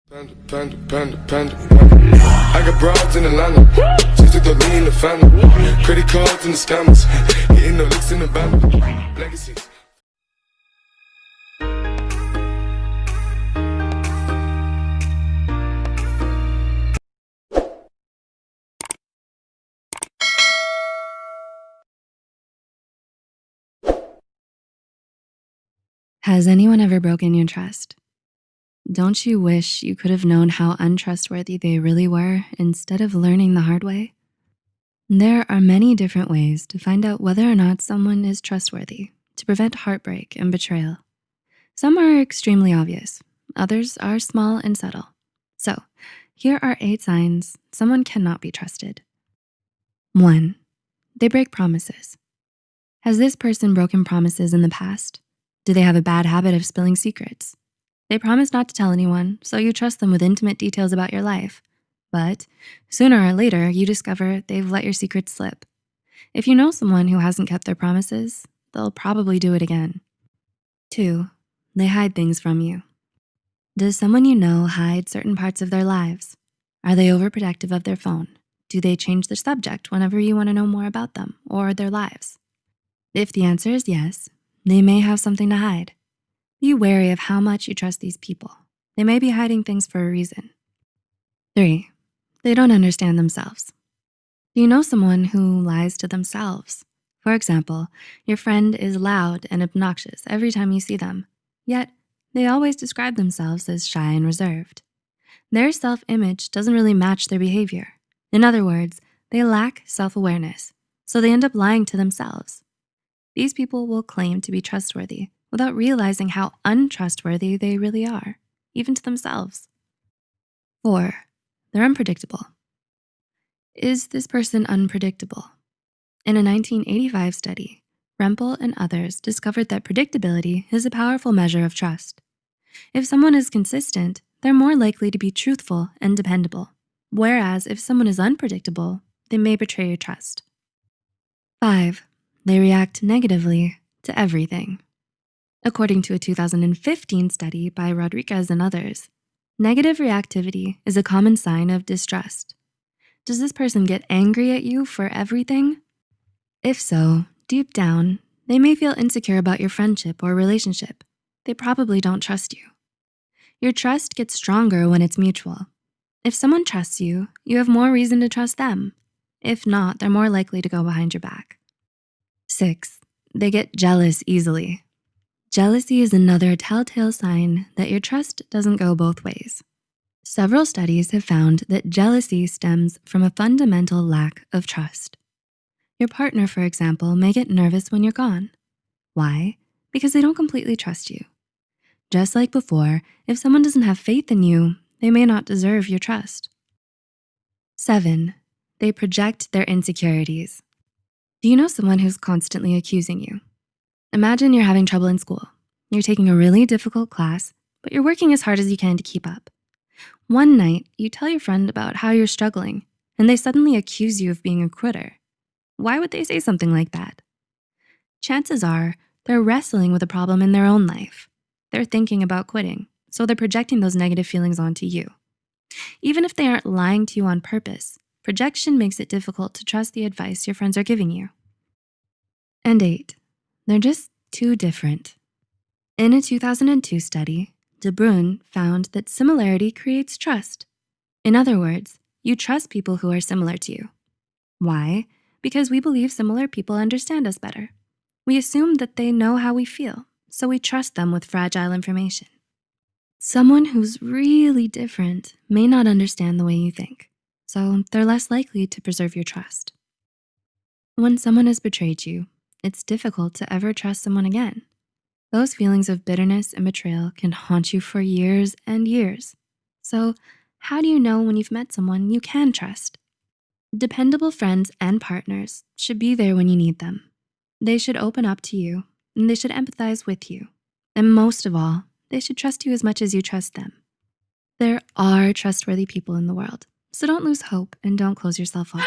Panda. I got broads in Atlanta. Just took the lean in the family. Credit cards and the scammers. Getting no licks in the band. Legacies. Has anyone ever broken your trust? Don't you wish you could have known how untrustworthy they really were instead of learning the hard way? There are many different ways to find out whether or not someone is trustworthy to prevent heartbreak and betrayal. Some are extremely obvious, others are small and subtle. So, here are 8 signs someone cannot be trusted. 1. They break promises. Has this person broken promises in the past? Do they have a bad habit of spilling secrets? They promise not to tell anyone, so you trust them with intimate details about your life. But sooner or later, you discover they've let your secrets slip. If you know someone who hasn't kept their promises, they'll probably do it again. 2. They hide things from you. Does someone you know hide certain parts of their lives? Are they overprotective of their phone? Do they change the subject whenever you wanna know more about them or their lives? If the answer is yes, they may have something to hide. Be wary of how much you trust these people. They may be hiding things for a reason. 3. They don't understand themselves. Do you know someone who lies to themselves? For example, your friend is loud and obnoxious every time you see them, yet they always describe themselves as shy and reserved. Their self-image doesn't really match their behavior. In other words, they lack self-awareness, so they end up lying to themselves. These people will claim to be trustworthy without realizing how untrustworthy they really are, even to themselves. 4. They're unpredictable. Is this person unpredictable? In a 1985 study, Rempel and others discovered that predictability is a powerful measure of trust. If someone is consistent, they're more likely to be truthful and dependable, whereas if someone is unpredictable, they may betray your trust. 5. They react negatively to everything. According to a 2015 study by Rodriguez and others, negative reactivity is a common sign of distrust. Does this person get angry at you for everything? If so, deep down, they may feel insecure about your friendship or relationship. They probably don't trust you. Your trust gets stronger when it's mutual. If someone trusts you, you have more reason to trust them. If not, they're more likely to go behind your back. 6. They get jealous easily. Jealousy is another telltale sign that your trust doesn't go both ways. Several studies have found that jealousy stems from a fundamental lack of trust. Your partner, for example, may get nervous when you're gone. Why? Because they don't completely trust you. Just like before, if someone doesn't have faith in you, they may not deserve your trust. 7. They project their insecurities. Do you know someone who's constantly accusing you? Imagine you're having trouble in school. You're taking a really difficult class, but you're working as hard as you can to keep up. One night, you tell your friend about how you're struggling, and they suddenly accuse you of being a quitter. Why would they say something like that? Chances are they're wrestling with a problem in their own life. They're thinking about quitting, so they're projecting those negative feelings onto you. Even if they aren't lying to you on purpose, projection makes it difficult to trust the advice your friends are giving you. And 8, they're just too different. In a 2002 study, De Bruyn found that similarity creates trust. In other words, you trust people who are similar to you. Why? Because we believe similar people understand us better. We assume that they know how we feel, so we trust them with fragile information. Someone who's really different may not understand the way you think, so they're less likely to preserve your trust. When someone has betrayed you, it's difficult to ever trust someone again. Those feelings of bitterness and betrayal can haunt you for years and years. So how do you know when you've met someone you can trust? Dependable friends and partners should be there when you need them. They should open up to you, and they should empathize with you. And most of all, they should trust you as much as you trust them. There are trustworthy people in the world, so don't lose hope and don't close yourself off.